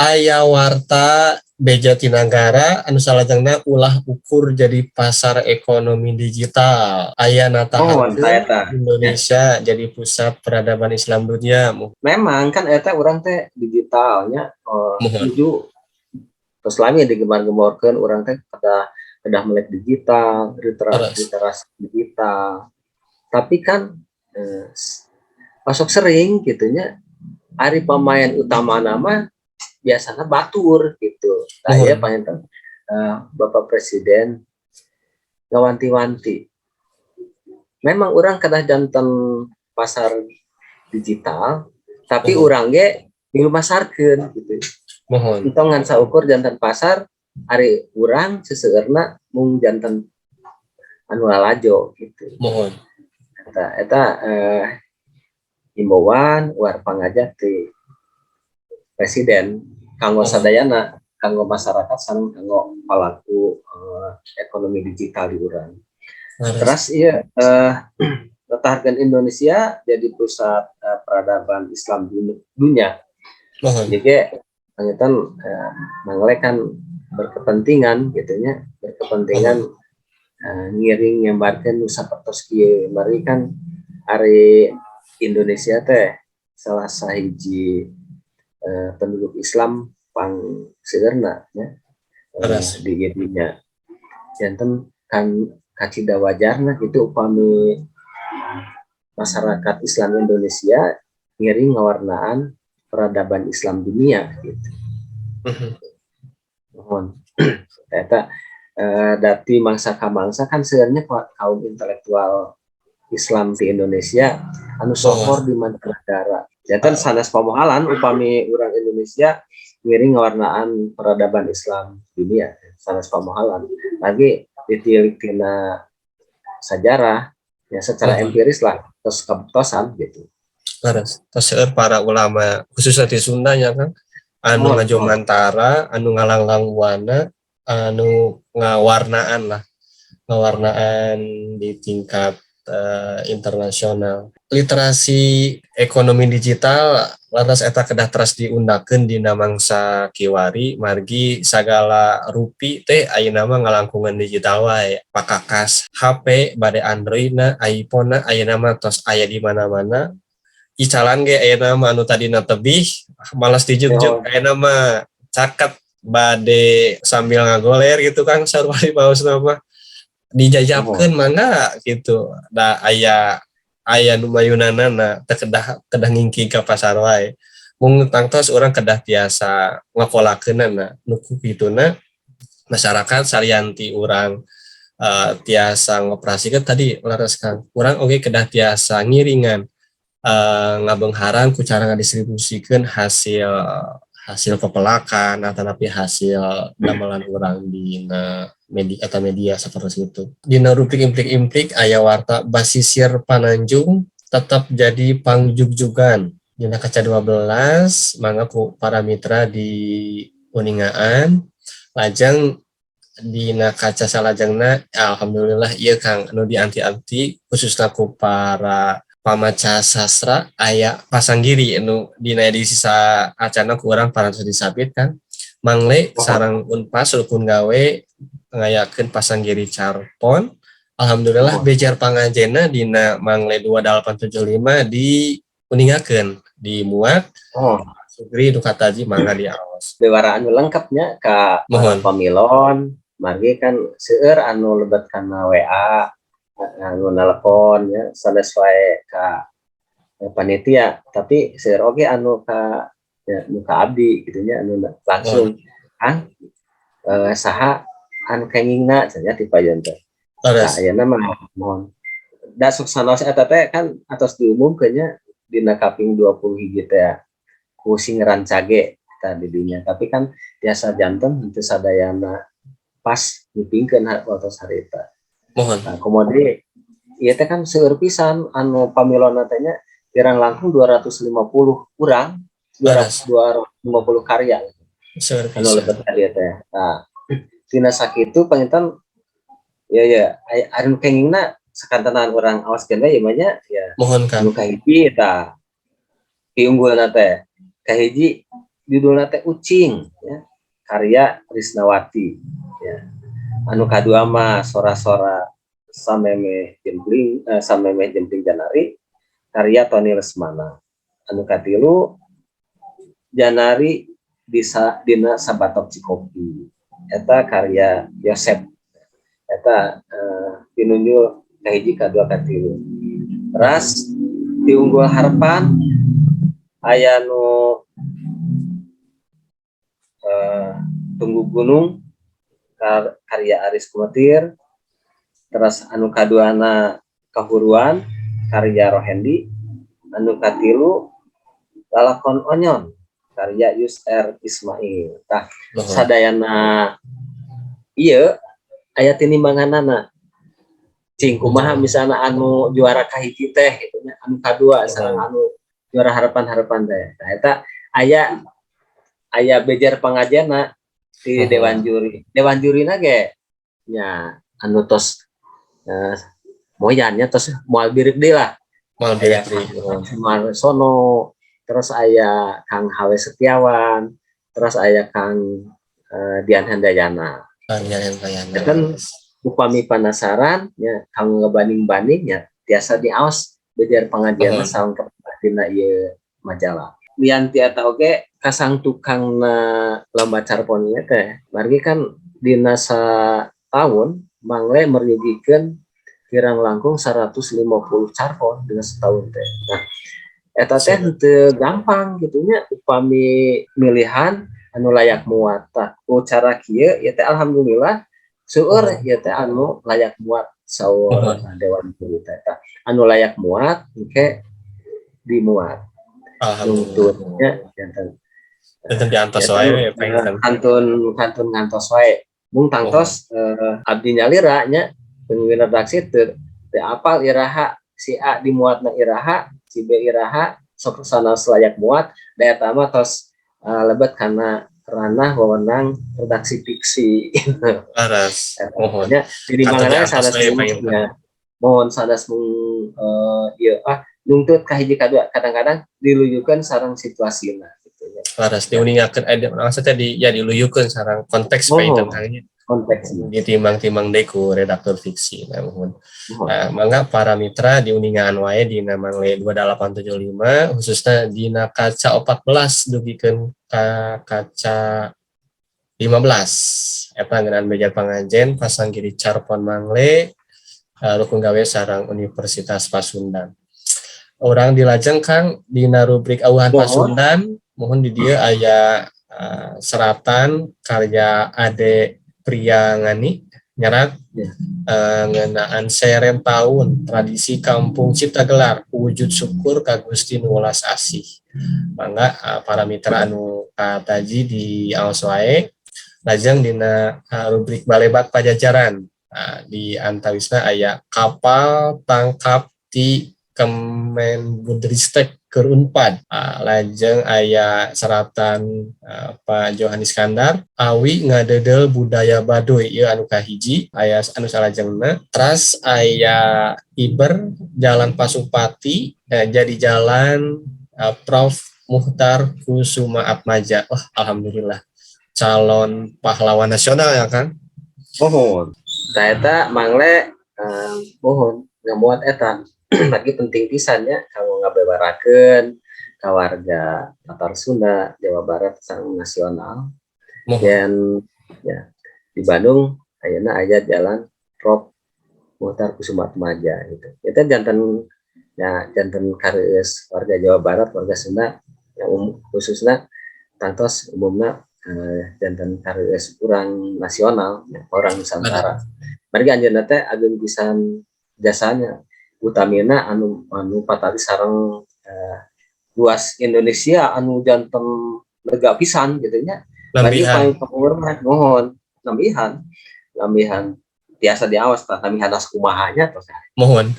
Aya warta beja ti nagara anu salajengna ulah ukur jadi pasar ekonomi digital. Aya Oh, natahakeun eta. Indonesia jadi pusat peradaban Islam dunia. Memang kan eta urang teh digitalnya Mohon. menuju terus lami digemar-gemorkeun urang teh kedah melek digital, literasi digital. Tapi kan pasok sering gitunya ari pemain utama nama biasanya batur gitu. Saya panjang Bapak Presiden ngawanti-wanti. Memang orang kedah jantan pasar digital, tapi orang ge dilumasarkeun gitu. Mohon. Itu ngan saukur jantan pasar, ari urang seseueurna mung jantan anu lalajo gitu. Mohon. Eta himbauan war pangajak ti Presiden kanggo sadayana, kanggo masyarakat sareng kanggo pelaku ekonomi digital di urang. Terus iya letakkan Indonesia jadi pusat peradaban Islam dunia. Jadi pangitan manglekan berkepentingan gitunya, berkepentingan ngiring nyambarkeun nu sapertos kieu. Mari kan hari Indonesia teh salah sahiji penduduk Islam pang seueurna nya di dinya. Janten kan kacida wajarna gitu upami masyarakat Islam Indonesia ngiring ngawarnaan peradaban Islam dunia gitu. Mohon. Eta dati mangsa ka mangsa kan sebenarnya kaum intelektual Islam di Indonesia anu sohor di mancanegara. Janten sanes pamohalan upami urang Indonesia ngiring ngawarnaan peradaban Islam dunia, sanes pamohalan. Lagi ditilik tina sejarah ya secara empiris lah terus kebuktosan gitu. Terus para ulama khususnya di Sundanya kan anu ngajomantara, anu ngalanglang wana, anu ngawarnaan di tingkat internasional. Literasi ekonomi digital lantas eta kedah teras diundakeun dina mangsa kiwari margi sagala rupi teh ayeuna mah ngalangkungan digital wae. Pakakas HP bade Android-na, iPhone-na ayeuna mah tos aya di mana-mana. Icalan ge ayeuna mah anu tadina tebih malas dijeug-jeug ayeuna mah caket bade sambil ngagoler gitu kan sarwali baosna mah dijajabkeun mangga gitu. Da aya nu mayunanana teh kedah ngingking ka pasar wae. Mung tangtos urang kedah tiasa ngakolakeunana nu kituna masyarakat salianti urang tiasa ngoperasikeun tadi laras Kang. Urang oge kedah tiasa ngiringan ngabeungharang ku cara ngadistribusikeun hasil pepelakan atau tapi hasil damelan urang dina media seperti itu. Dina rupik implik aya warta basisir Pananjung tetap jadi pangjugjugan. Dina kaca 12 mangga ku para mitra di Uningaan lajeng dina kaca salajengna alhamdulillah ieu Kang anu dianti-anti khususna ku para pamaca sastra aya Pasanggiri anu dina edisi acana ku urang parantos disabit kan mangle sareng Unpas rukun gawe ngayakeun Pasanggiri Carpon. Alhamdulillah bejar pangajena dina mangle 2875 di uningakeun dimuat Sugri Dukataji mangga diaos. Bewara anu lengkapnya ka pamilon margi kan seueur anu lebet kana WA anu nelpon ya sanes wae ka panitia tapi seueur oge anu ka ya muka abdi gitu nya anu langsung kan saha anu kengingna cenah ti payeun teh. Nah ayeuna mah mohon da suksanaos eta teh kan atos diumumkeun nya dina kaping 20 hiji teh ku singeran cage eta di dinya tapi kan biasa janten henteu sadayana pas ngipingkeun waktu harita. Nah, kemudian ieu teh kan seueur pisan anu pamilonna teh nya kirang langkung 250 urang 250 karya anu lebet ka dieu teh. Nah, tina sakitu panginten ya anu kengingna sakantenan orang awas kena ya banyak ya Mohon Kang. anu kahiji eta piunggulna teh kahiji judulna teh Ucing ya karya Risnawati ya anu kadua mah sora-sora sameme jempling Janari karya Tony Lesmana anu katilu Janari dina Sabatok Cikopi eta karya Yosep eta pinunjul kahiji kadua katilu teras di Unggul Harapan aya nu Tunggu Gunung karya Aris Kumatir teras anu kaduana Kahuruan karya Rohendi anu katilu Lalakon Onyon karya Yusr Ismail tah sadayana ieu aya tinimbanganana cing kumaha misalna anu juara kahiji teh gitu nya anu kadua sareng anu juara harapan teh nah eta aya bejar pangajianna di dewan jurina ge nya anu tos moyannya tos moal birik deui lah Moal birik deui Sono terus aya Kang Hawe Setiawan terus aya Kang Dian Handayana kan upami penasaran ya Kang ngebanding-bandingnya tiasa diaos bejar pangajianna saung dina ieu majalah lian tiasa oge kasang tukang na lomba carponnya teh margi kan dina tahun mangle merugikan kirang langkung 150 carpon dina setahun teh nah eta teh teu gampang gitunya upami milihan anu layak muat tah ku cara kieu ya teh alhamdulillah seueur ya teh anu layak muat saur dewan juri teh anu layak muat engke dimuat nuntutnya janten diantos wae kantun ngantos wae mung tangtos abdi nyalira nya pengen redaksi teu apal iraha si A dimuatna iraha si B iraha sok sana layak muat da eta mah tos lebet kana ranah wewenang redaksi fiksi aras mohonnya jadi mangana sanes mohon sanes mung ieu nuntut kahiji kadua kadang-kadang diluyukeun sareng situasina gitu ya. Laras diuningakeun maksudnya diluyukeun sareng konteks paintengnya. Konteks ditimbang-timbang deui ku redaktur fiksi. Nah, mohon. Mangga para mitra diuningan wae dina Mangle 2875 khususnya dina kaca 14 dugikeun ka kaca 15. Eta ngeunaan bejar pangajen pasang giri Carpon Mangle rukun gawe sareng Universitas Pasundan. Orang dilajeng Kang dina rubrik Auhan Pasundan mohon di dieu aya seratan karya Ade Priyangani nyerat ngeunaan seren tahun tradisi kampung Cipta Gelar wujud syukur ka Gusti nu welas asih. Mangga para mitra anu kataji di aos wae lajeng dina rubrik Balebat Pajajaran di antawisna aya kapal tangkap ti Kemendikbudristek keur Unpad lajeng aya seratan Pak Johan Iskandar awi ngadedel budaya Baduy ieu anu kahiji aya anu salajengna teras aya Iber Jalan Pasupati jadi jalan Prof Muhtar Kusuma Atmaja. Alhamdulillah calon pahlawan nasional ya kan mohon eta mangle mohon ngamuat eta lagi penting pisannya kamu ngabebarakeun ka warga Tatar Sunda Jawa Barat sang nasional dan ya di Bandung ayeuna aya jalan Prof Muhtar Kusuma Atmaja gitu. Itu janten kareus warga Jawa Barat warga Sunda yang khususnya tantos umumna janten kareus urang nasional orang Nusantara. Mari anjeunna teh ageun pisan jasanya utamina anu patali sareng luas Indonesia anu janten lega pisan gitu nya. Bagi paling pengurang mohon lambihan biasa diawas tah lambihan askumahanya tos. Mohon.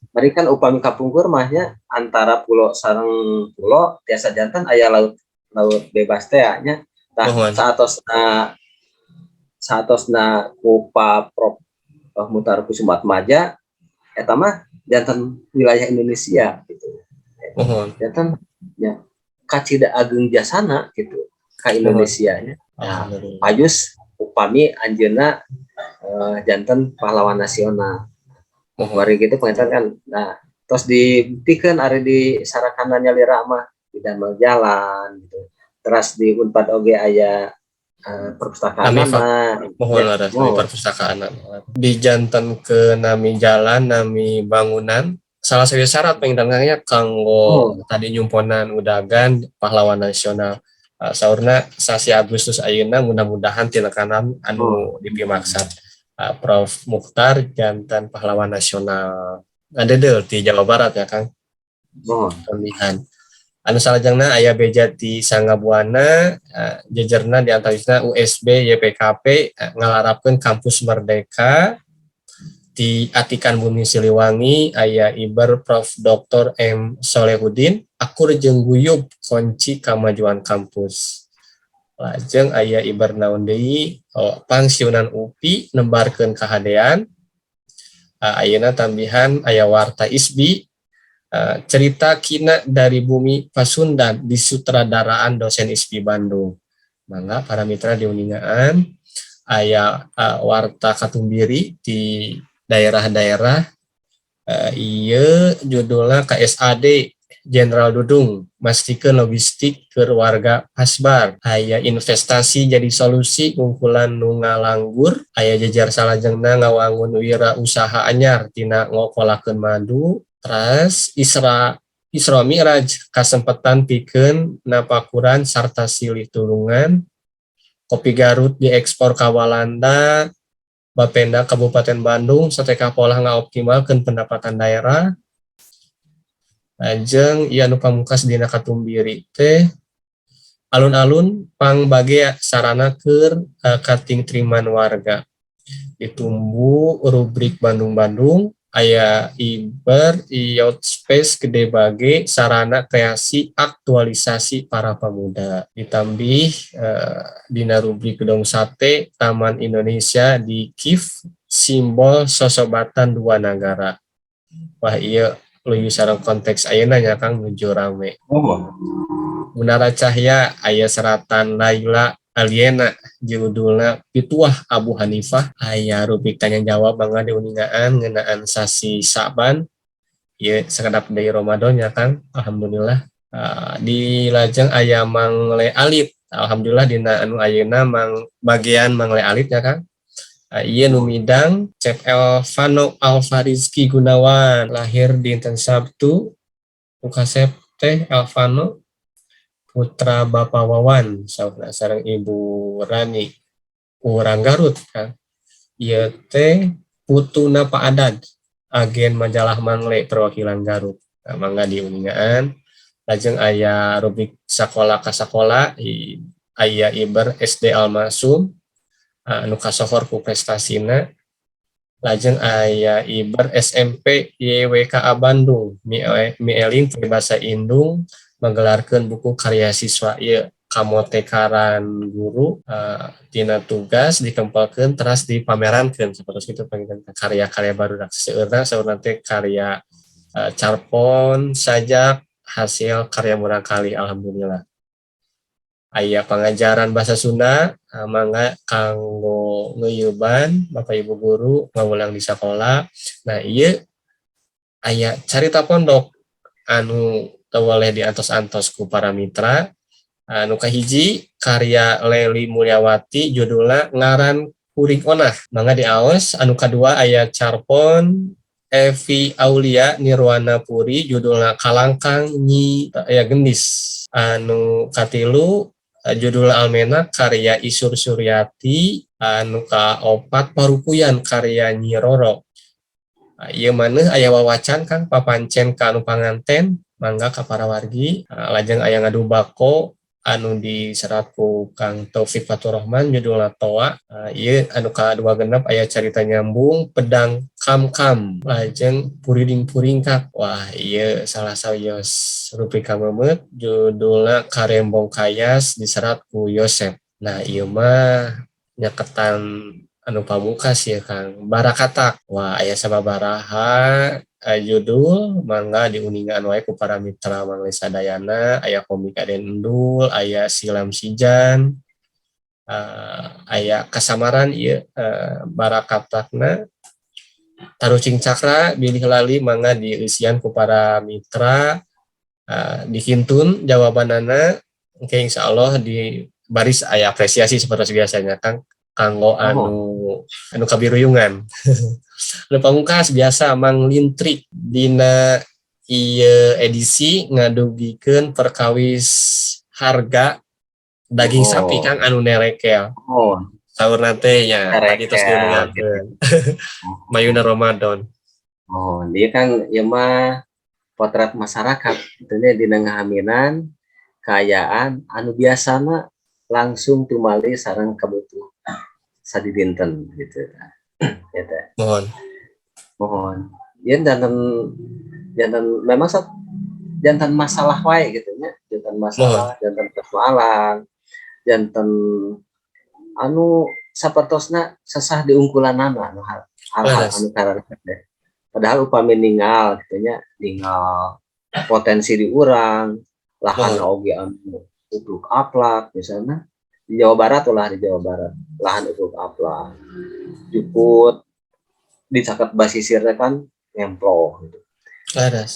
Mari kan upami kapungkur mahnya antara pulau sareng pulau tiasa jantan aya laut bebas teh nya. Tah saatosna saatosna ku Pak Prof Mutar Kusumatmaja eta mah jantan wilayah Indonesia gitu. Mohon. Jantan ya kacida ageung jasana gitu ka Mohon. Indonesia nya. Nah, Alhamdulillah. pajus upami anjeunna jantan pahlawan nasional. Wari gitu pengentan kan. Nah, terus dibuktikan ada di sarakananya lira mah di damel jalan gitu. Terus di Unpad oge aya perpustakaan mah. Mohon laras di perpustakaan. Di jantan ke nami jalan, nami bangunan. Salah satu syarat pengintangannya kanggo tadi nyumponan udagan pahlawan nasional. Saurna sasi Agustus ayeuna mudah-mudahan tina kanan anu dipimaksad. Prof Mukhtar jantan pahlawan nasional. Ada deh di Jawa Barat ya Kang. Pemilihan. Anu salajengna aya beja di Sanggabuana, jejerna di antawisna USB YPKP ngalarapkeun kampus Merdeka di Atikan Bumi Siliwangi aya Iber Prof Dr. M Solehudin akur jeung guyub kunci kamajuan kampus. Lajeng aya Iber naon deui pangsiunan UPI nembarkeun kahadean. Ayeuna tambihan aya warta ISBI cerita Kina dari Bumi Pasundan di sutradaraan dosen ISBI Bandung. Mangga para mitra diuningaan aya warta Katumbiri di daerah-daerah ieu judulna KSAD Jenderal Dudung mastikeun logistik ke warga Pasbar. Aya investasi jadi solusi ngungkulan nu ngalanggur. Aya jejar salajengna ngawangun wira usaha anyar tina ngokolakeun madu. Terus Isra Mi'raj kasempatan pikeun napakuran sarta silih tulungan. Kopi Garut diekspor ka Walanda. Bapenda Kabupaten Bandung sateka pola ngaoptimalkeun pendapatan daerah. Ajeng ieu anu pamungkas dina Katumbiri teh alun-alun pangbage sarana keur kating triman warga. Ditumbu rubrik Bandung-Bandung aya Iber Youth Space gede bage sarana kreasi aktualisasi para pemuda. Ditambih dina rubrik Gedong Sate Taman Indonesia di KIF simbol sosobatan dua negara. Wah iya luyu sareng konteks ayeuna nya Kang nuju rame. Munara Cahya aya seratan Laila Aliena judulna Pituah Abu Hanifah aya rubrik tanya jawab bangga diuningaan ngeunaan sasi Saban ieu sakedap deui Ramadan ya Kang. Alhamdulillah. Di lajeng aya Mangle Alit. Alhamdulillah dina anu ayeuna bagian Mangle Alit ya Kang. Ieu nu midang Chef Elvano Alfarizki Gunawan lahir dinten Sabtu Ukasep teh Elvano putra Bapak Wawan saudara sareng Ibu Rani urang Garut kan. Ieu teh putuna Pak Adad agen majalah Mangle perwakilan Garut. Mangga diuningaan. Lajeng aya rubrik sakola ka sakola aya Iber SD Almasum anu kasohor ku prestasina. Lajeng aya Iber SMP YWKA Bandung mieling ti basa Indung menggelarkeun buku karya siswa ieu kamotekaran guru tina tugas dikempelkeun teras dipamerankeun sapertos kitu karya-karya baru seueurna teh karya carpon sajak hasil karya murang kali alhamdulillah. Aya pengajaran bahasa Sunda mangga kanggo ngeueuban Bapak Ibu guru ngawulang di sekolah. Nah ieu aya carita pondok anu teu boleh diantos-antos ku para mitra. Anu kahiji karya Leli Mulyawati judulna Ngaran Kuring Onah. Mangga diaos. Anu kadua aya carpon Evi Aulia Nirwana Puri judulna Kalangkang Nyi aya Gendis. Anu katilu judul Almena karya Isur Suryati. Anu kaopat Parupuyan karya Nyi Roro. Ieu maneh aya wawacan Kang papancen ka anu panganten mangga ka para wargi. Lajeng aya ngadu bako anu diserat ku Kang Taufik Faturrahman judulna Toa. Ieu anu ka-26 aya carita nyambung Pedang Kam-Kam. Lajeng Puriding Puringkak. Wah, ieu salah sawios rubrik kamemet judulna Karembong Kayas diserat ku Yosep. Nah, ieu mah nyaketan anu pamungkas ya Kang barakatak wah aya sababaraha judul mangga diuningan wae ku para mitra mangga sadayana aya komik Aden Endul aya Silam Sijan aya kasamaran ieu barakatakna Tarucing Cakra bilih lali mangga dieusian ku para mitra dihintun jawabanana oke insyaallah di baris aya apresiasi seperti biasanya Kang kanggo anu kabiruyungan. Nu pamungkas biasa Mang Lintrik dina ieu edisi ngadugikeun perkawis harga daging sapi Kang anu nerekel. Saurna teh nya tadi tos diunungakeun. Mayuna Ramadan. Dia kan ya mah potret masyarakat tentunya dina ngahaminan kayaan anu biasana langsung tumali sareng kebutuhan sadi dinten gitu ya teh mohon ya jantan memang jantan masalah wae gitu nya jantan masalah jantan persoalan jantan anu sapertosna sesah diungkulanana hal-hal anu karana padahal upami ninggal gitu nya ninggal potensi di urang lahan oge anu utuk aplak misalnya di Jawa Barat lahan utuk aplak juput dicaket basisirnya kan ngemplo gitu.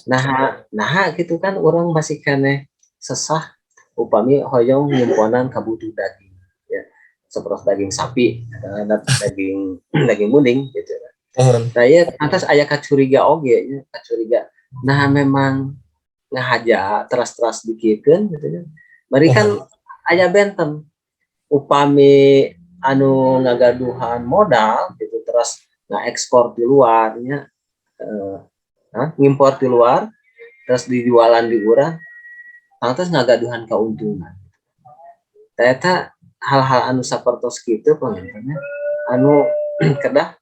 Nah gitu kan orang masih kene sesah upami hoyong nyimponan kabutuh daging ya seperti daging sapi ada daging munding gitu. Nah ya atas aya kacuriga oge ya kacuriga nah memang ngahaja teras-teras dikikeun gitu ya. Bari kan aya benten upami anu ngagaduhan modal gitu terus ngekspor di luarnya ngimpor di luar terus dijualan di urang terus ngagaduhan keuntungan. Ternyata hal-hal anu sapertos kitu pengennya anu kedah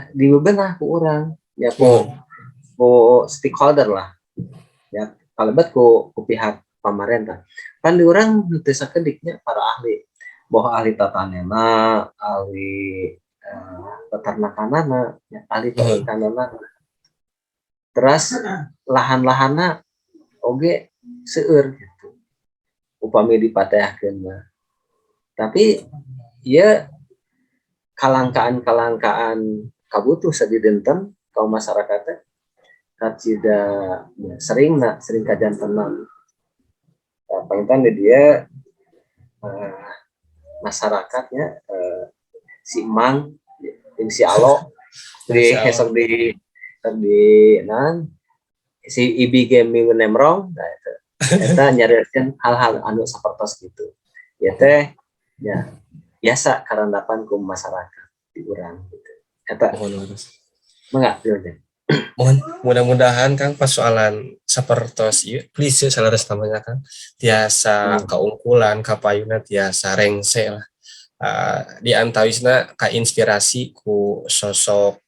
dibebenah ku urang ya ku stakeholder lah ya kalebet ku pihak pemerintah pan di urang teu sakediknya para ahli bahwa ahli tata nena ahli peternakanana ya ahli perikanana terus lahan-lahanna oge seueur gitu upami dipatehkeun mah tapi ieu kalangkaan kabutuh sadi dinten kaum masyarakat kacida sering kajantenan palintan dia masyarakatnya si Mang si Alo di hesok di si Ibi Gaming Nemrong nah itu kita nyarikan hal-hal anu sapertos gitu ya teh ya biasa karandapan ku masyarakat di urang gitu eta mangga mohon mudah-mudahan Kang persoalan sapertos ieu please salares namanya Kang tiasa kaungkulan kapayuna tiasa rengse lah di antawisna kainspirasi ku sosok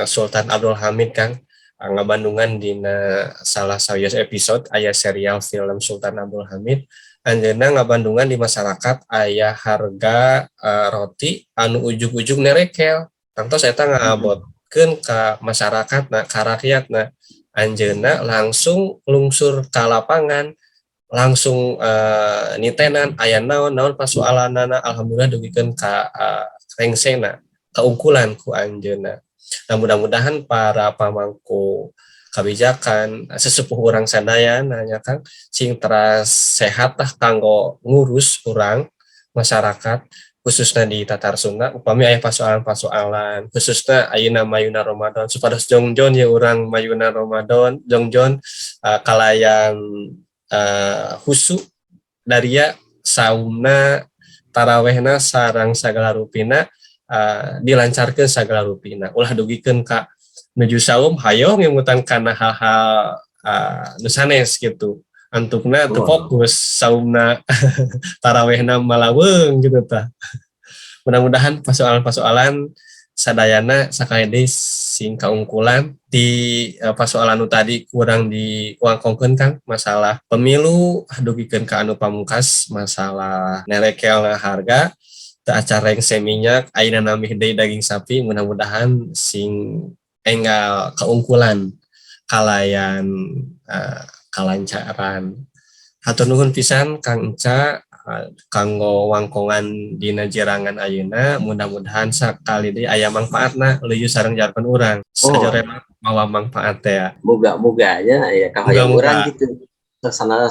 Sultan Abdul Hamid Kang ngabandungan dina salah sawios episode aya serial film Sultan Abdul Hamid anjeunna ngabandungan di masyarakat aya harga roti anu ujug-ujug nerekel tangtos eta ngabotkeun ka masyarakat ka rakyatna anjeunna langsung lungsur ka lapangan langsung nitenan aya naon persoalanana alhamdulillah dugikeun ka rengsena kaungkulan ku anjeunna. Nah mudah-mudahan para pamangku kebijakan sesepuh urang sadaya nanya Kang sing teras sehat lah kanggo ngurus urang masyarakat khususnya di Tatar Sunda upami aya persoalan-persoalan khususnya ayeuna mayuna Ramadan supados jongjon ya urang mayuna Ramadan jongjon kalayan husu daria saumna tarawehna sareng sagala rupina dilancarkan segala rupina ulah dugikeun ka nuju saum hayo ngimutan kana hal-hal nu sanes gitu antukna teu fokus saumna tarawehna malaweung gitu tah mudah-mudahan persoalan-persoalan sadayana sakade sing kaungkulan di persoalan nu tadi kurang diuangkongkeun Kang masalah pemilu dugikeun ka anu pamungkas masalah nerekelna harga teu acara yang seminyak ayeuna nambih deui daging sapi mudah-mudahan sing enggal keungkulan kalayan kalancaran. Hatur nuhun pisan Kang Enca kanggo wangkongan dina jirangan ayeuna mudah-mudahan sakali deui aya manfaatna leuwih sareng jarkeun urang sajorena mawa manfaat teh ya. Muga-muganya ya kahayang urang gitu sana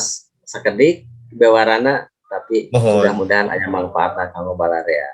sakedik bewarana tapi mohon mudah-mudahan aya manfaatna kanggo balarea.